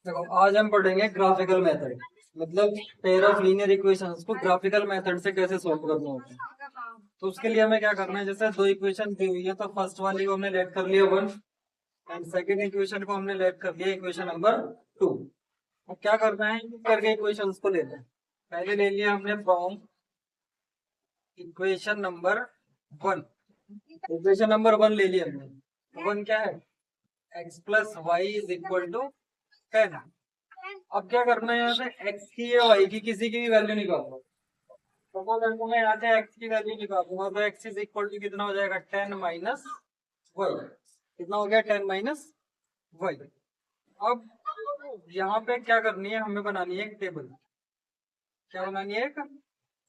देखो आज हम पढ़ेंगे ग्राफिकल मेथड। मतलब पेयर ऑफ लीनियर इक्वेशंस को ग्राफिकल मेथड से कैसे सॉल्व करना होता है। तो उसके लिए हमें क्या करना है, जैसे दो इक्वेशन दी हुई है तो फर्स्ट वाली को हमने लेट कर लिया 1 एंड सेकंड इक्वेशन को हमने लेट कर लिया इक्वेशन नंबर 2। अब क्या करना है, करके इक्वेशंस को लेना है। पहले ले लिया हमने from equation number 1। Equation number 1 ले लिया हमने। 1 क्या है, x plus y is equal to 10। अब क्या करना है, यहाँ पे x की या y की किसी की भी वैल्यू निकालना। सपोज अगर मैं यहाँ से x की वैल्यू निकालूंगा तो x इज इक्वल टू कितना हो जाएगा, 10 माइनस वाई। कितना हो गया, 10 माइनस वाई। अब यहाँ पे क्या करनी है, हमें बनानी है एक टेबल। क्या बनानी है, एक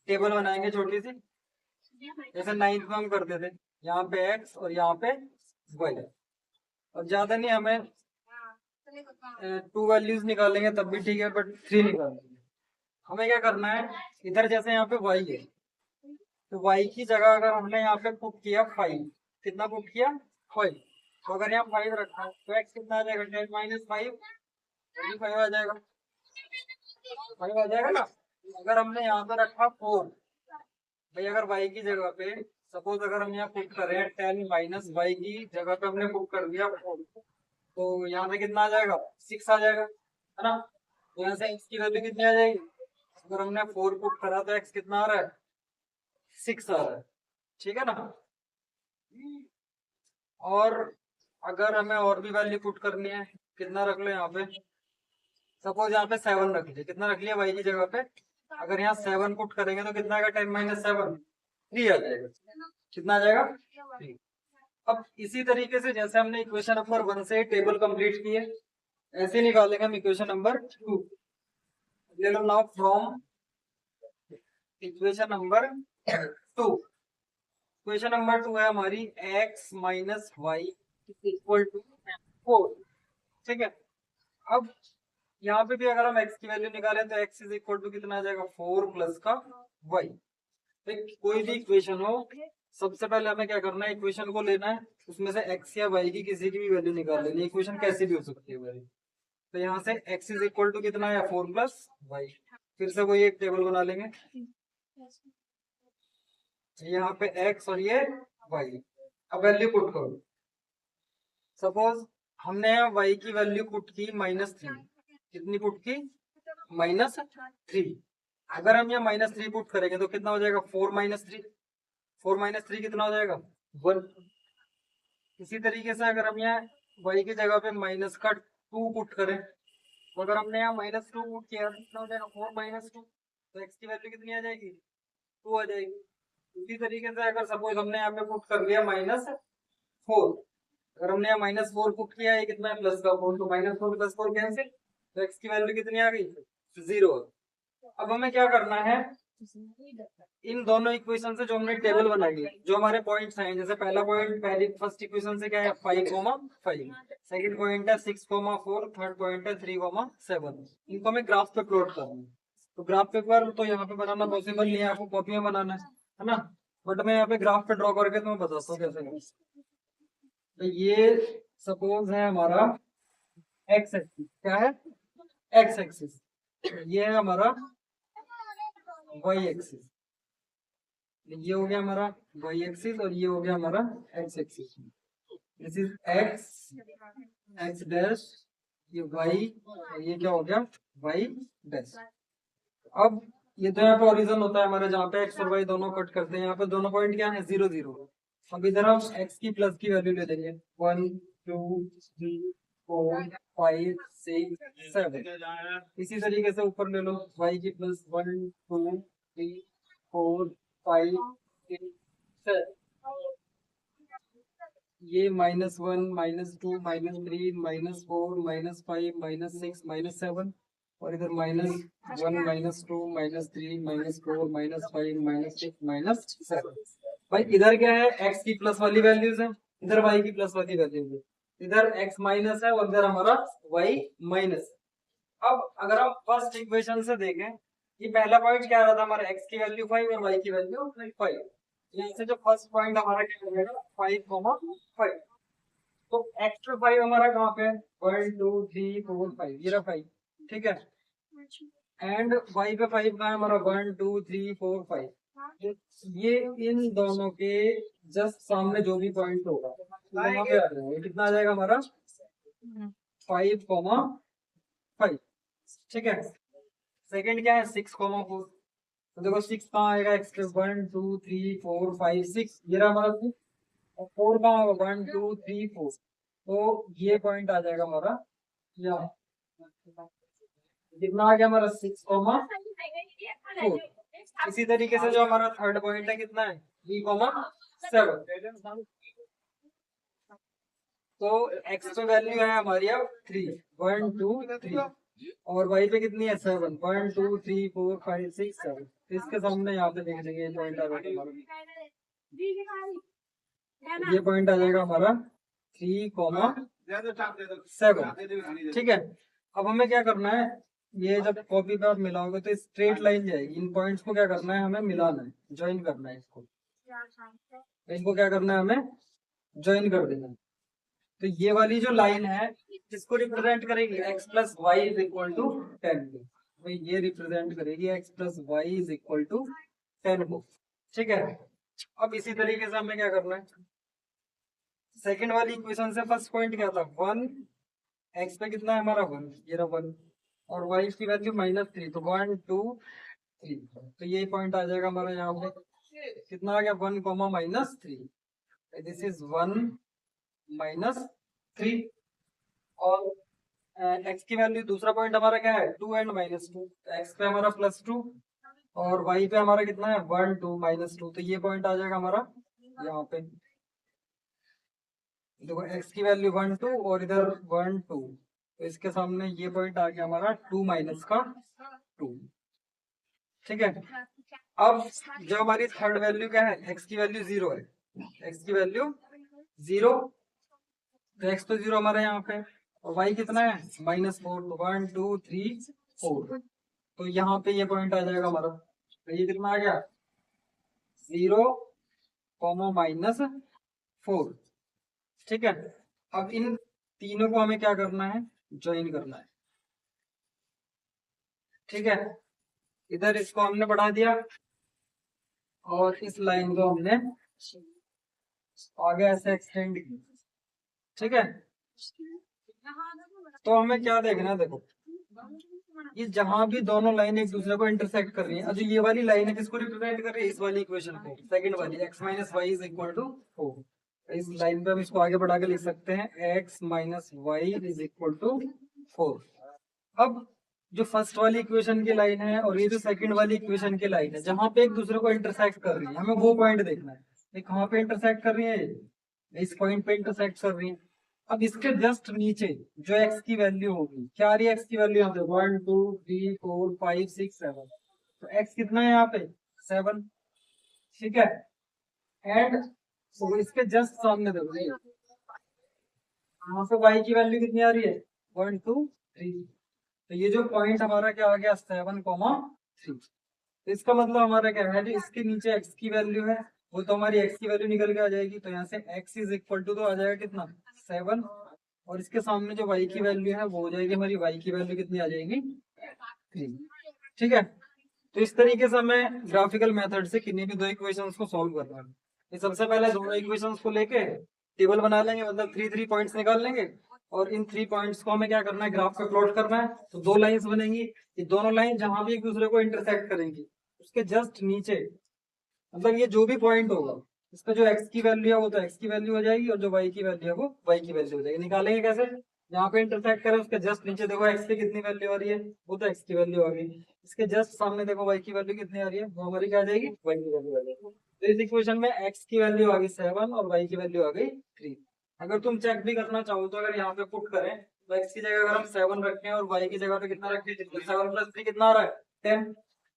टेबल बनाएंगे छोटी सी, जैसे 9th में हम करते थे। यहाँ पे x और यहाँ पे y। और ज्यादा नहीं, हमें 2 वैल्यूज निकालेंगे तब भी ठीक है, बट 3 निकालेंगे। हमें क्या करना है, इधर जैसे यहाँ पे y है तो y की जगह अगर हमने यहाँ पे पुट किया 5, कितना पुट किया 5, तो अगर यहाँ 5 रखा है तो x कितना आ जाएगा, 10 माइनस 5, 5 आ जाएगा। 5 आ जाएगा ना। अगर हमने यहाँ पे रखा 4, भाई अगर y की जगह पे सपोज अगर हम यहाँ पुट करें 10 माइनस वाई की जगह पे हमने पुट कर दिया 4, तो यहाँ पे कितना आ जाएगा, 6 आ जाएगा, है ना। तो यहाँ से x की वैल्यू कितनी आ जाएगी, अगर हमने 4 पुट करा तो x कितना आ रहा है, 6 आ रहा है। ठीक है ना। और अगर हमें और भी वैल्यू पुट करनी है, कितना रख लो यहाँ पे, सपोज यहाँ पे 7 रख लिया। कितना रख लिया y की जगह पे, अगर यहाँ 7 पुट करेंगे तो कितना आएगा, 10 माइनस 7, 3 आ जाएगा। कितना आ जाएगा, 3। अब इसी तरीके से जैसे हमने इक्वेशन नंबर 1 से टेबल कंप्लीट की है, ऐसे निकालेंगे हम इक्वेशन नंबर 2। ले लो now from equation number 2। Equation number 2 है हमारी x minus y equal to 4। ठीक है। अब यहाँ पे भी अगर हम x की वैल्यू निकालें तो x इज इक्वल टू कितना आ जाएगा, 4 प्लस का y। कोई भी इक्वेशन हो, सबसे पहले हमें क्या करना है, इक्वेशन को लेना है, उसमें से x या y की किसी की भी वैल्यू निकाल लेनी है। इक्वेशन कैसी भी हो सकती है भाई। तो यहाँ से x इज इक्वल टू कितना है, 4 प्लस वाई। फिर से कोई एक टेबल बना लेंगे, यहाँ पे x और ये y। अब वैल्यू पुट करो। सपोज हमने यहाँ y की वैल्यू पुट की -3। कितनी पुट की, -3। अगर हम यहाँ -3 पुट करेंगे तो कितना हो जाएगा, 4 माइनस 3। 4 माइनस 3 कितना हो जाएगा, 1। इसी तरीके से अगर हम यहाँ y की जगह पे माइनस का 2 पुट करें, तो अगर हमने यहाँ -2 पुट किया तो कितना हो जाएगा, 4 माइनस 2। तो x की वैल्यू कितनी आ जाएगी, 2 आ जाएगी। इसी तरीके से अगर सपोज हमने यहाँ पे पुट कर दिया -4, अगर हमने यहाँ -4 पुट किया है, कितना है, प्लस का 4, तो -4 प्लस 4 कैंसिल, तो x की वैल्यू कितनी आ गई, 0। अब हमें क्या करना है, इन दोनों इक्वेशन से जो हमने टेबल बनाई है, जो हमारे पॉइंट्स हैं, जैसे पहला पॉइंट पहली फर्स्ट इक्वेशन से क्या है, 5,5, सेकंड पॉइंट है 6,4, थर्ड पॉइंट है 3,7। इनको हमें ग्राफ पे प्लॉट करना है। तो ग्राफ पेपर तो यहाँ पे बनाना पॉसिबल नहीं है, आपको कॉपी में बनाना है ना। बट मैं यहाँ पे ग्राफ पे ड्रॉ करके तुम्हें बताता हूँ कैसे। तो ये सपोज है हमारा एक्स एक्सिस, क्या है, एक्स एक्सिस। ये है हमारा वाई एक्सिस। ये हो गया हमारा वाई एक्सिस और ये हो गया हमारा x axis. This is x, x dash, ये वाई और ये क्या हो गया, वाई डैश। अब ये तो यहाँ पे ओरिजिन होता है हमारा, जहाँ पे एक्स और वाई दोनों कट करते हैं। यहाँ पे दोनों पॉइंट क्या है, 0 0। अब इधर हम एक्स की प्लस की वैल्यू ले लेंगे, 1 2 3 4 5 6 7। इसी तरीके से ऊपर ले लो, वाई की प्लस 1 2 3 4 5 6 7। ये -1 -2 -3 -4 -5 -6 -7, और इधर -1 -2 -3 -4 -5 -6 -7। भाई इधर क्या है, x की प्लस वाली वैल्यूज है, इधर y की प्लस वाली वैल्यूज है। इधर x माइनस है और इधर हमारा y माइनस। अब अगर हम फर्स्ट इक्वेशन से देखें, ये पहला पॉइंट क्या आ रहा था हमारा, x की वैल्यू 5 और y की वैल्यू 5। यहाँ से जो फर्स्ट पॉइंट हमारा क्या हो जाएगा, 5,5। तो एक्स्ट्रा 5 हमारा कहाँ पे है? 1 2 3 4 5, ये रहा 5, ठीक है। एंड y पे 5 कहाँ है हमारा? 1 2 3 4 5। ये इन दोनों के जस्ट सामने जो भी पॉइंट होगा वहां पे आ जाएगा। ये कितना आ जाएगा हमारा? 5,5, ठीक है। सेकंड क्या है? 6,4। तो देखो 6 कहाँ आएगा? एक्स पे 1 2 3 4 5 6, ये रहा हमारा 6। और 4 कहाँ होगा? 1 2 3 4। तो ये पॉइंट आ जाएगा हमारा यहाँ। कितना आ गया हमारा? 6,4। इसी तरीके से जो हमारा थर्ड पॉइंट है कितना है? 3,7। तो x पे वैल्यू है हमारी अब 3, 1 2 3, और y पे कितनी है? 7, 1 2 3 4 5 6 7। इसके सामने यहाँ पे देख लेंगे ये पॉइंट आ जाएगा हमारा, ये पॉइंट आ जाएगा हमारा 3,7, ठीक है। अब हमें क्या करना है? ये जब कॉपी पे आप मिलाओगे तो स्ट्रेट लाइन जाएगी। इन पॉइंट्स को क्या करना है? हमें मिलाना है, ज्वाइन करना है इसको। इनको क्या करना है? हमें ज्वाइन कर देना है। तो ये वाली जो लाइन है किसको रिप्रेजेंट करेगी? x plus y is equal to 10 को। तो ये रिप्रेजेंट करेगी x plus y is equal to 10 को, ठीक है। अब इसी तरीके से हमें क्या करना है? सेकंड वाली इक्वेशन से फर्स्ट पॉइंट क्या था? 1, x पे कितना है हमारा? 1, ये रहा 1, और y की वैल्यू -3, तो 1 2 3। तो ये पॉइंट आ जाएगा हमारा यहाँ पे। कितना आ गया? 1, -3। This is 1 -3। और x की वैल्यू, दूसरा पॉइंट हमारा क्या है? 2 एंड -2। x पे हमारा +2 और y पे हमारा कितना है? 1 2 -2। तो ये पॉइंट आ जाएगा हमारा यहाँ पे। देखो x की वैल्यू 1 2 और इधर 1 2, तो इसके सामने ये पॉइंट आ गया हमारा 2 -2, ठीक है। अब जो हमारी थर्ड वैल्यू क्या है? x की वैल्यू 0 है, x की वैल्यू 0, तो x तो 0 हमारा यहाँ पे, और y कितना है? -4, 1 2 3 4। तो यहाँ पे ये पॉइंट आ जाएगा हमारा। तो ये कितना आ गया? 0, -4, ठीक है। अब इन तीनों को हमें क्या करना है? ज्वाइन करना है, ठीक है। इधर इसको हमने बढ़ा दिया और इस लाइन को हमने आगे ऐसे एक्सटेंड किया, ठीक है। तो हमें क्या देखना है? देखो ये जहां भी दोनों लाइन एक दूसरे को इंटरसेक्ट कर रही है, जो ये वाली लाइन है किसको रिप्रेजेंट कर रही है? इस वाली इक्वेशन को, सेकंड वाली, x minus y is equal to 4। इस लाइन पे हम इसको आगे बढ़ा के लिख सकते हैं x minus y is equal to 4। अब जो फर्स्ट वाली इक्वेशन की लाइन है और ये जो सेकंड वाली इक्वेशन की लाइन है, जहां पे एक दूसरे को इंटरसेक्ट कर रही है, हमें वो पॉइंट देखना है। ये कहाँ पे इंटरसेक्ट कर रही है? इस पॉइंट पे इंटरसेक्ट कर रही है। अब इसके जस्ट नीचे जो x की वैल्यू होगी, क्या आ रही है x की वैल्यू यहाँ पे? 1 2 3 4 5 6 7। तो x कितना है यहाँ पे? 7, ठीक है। एंड तो इसके जस्ट सामने देखो यहाँ पे y की वैल्यू कितनी आ रही है? 1 2 3। तो ये जो पॉइंट हमारा क्या आ गया? 7,3। तो इसका मतलब हमारा क्या है? जो इसके नीचे x की वैल्यू है वो तो हमारी x की वैल्यू निकल के आ जाएगी। तो यहाँ से x इज इक्वल टू तो आ जाएगा कितना? 7, और इसके सामने जो y की वैल्यू है वो हो जाएगी हमारी, y की वैल्यू कितनी आ जाएगी? 3, ठीक है। तो इस तरीके से हमें ग्राफिकल मेथड से किन्हीं भी दो इक्वेशंस को सॉल्व करना है। ये सबसे पहले दोनों इक्वेशंस को लेके टेबल बना लेंगे, मतलब 3 पॉइंट्स निकाल लेंगे, और इन 3 पॉइंट्स को हमें क्या करना है? ग्राफ पे प्लॉट करना है। तो 2 लाइंस बनेंगी, ये दोनों लाइन जहां भी एक दूसरे को इंटरसेक्ट करेंगी उसके जस्ट नीचे, मतलब ये जो भी पॉइंट होगा इसका जो x की वैल्यू है वो तो x की वैल्यू हो जाएगी, और जो y की वैल्यू है वो y की वैल्यू हो जाएगी। निकालेंगे कैसे? यहाँ पे इंटरसेक्ट करें उसके जस्ट नीचे देखो x की कितनी वैल्यू आ रही है? वो तो x की वैल्यू आ गई। इसके जस्ट सामने देखो y की वैल्यू कितनी आ रही है? वो हमारी क्या आ जाएगी? y की वैल्यू आ जाएगी। तो इस इक्वेशन में x की वैल्यू आ गई 7 और y की वैल्यू आ गई 3। अगर तुम चेक भी करना चाहो तो अगर यहाँ पे पुट करें तो x की जगह अगर हम 7 रखें और y की जगह पे कितना रखें? 7 + 3 कितना आ रहा है? 10।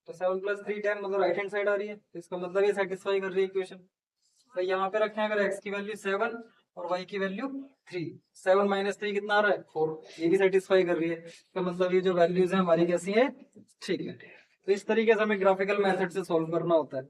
तो 7 + 3 10, मतलब राइट हैंड साइड आ रही है। तो इसका मतलब ये सेटिस्फाई कर रही है इक्वेशन। तो यहाँ पे रखें अगर x की वैल्यू 7 और y की वैल्यू 3, 7 - 3 कितना आ रहा है? 4। ये भी सेटिस्फाई कर रही है। तो मतलब ये जो वैल्यूज है हमारी कैसी है? ठीक है। तो इस तरीके से हमें ग्राफिकल मेथड से सॉल्व करना होता है।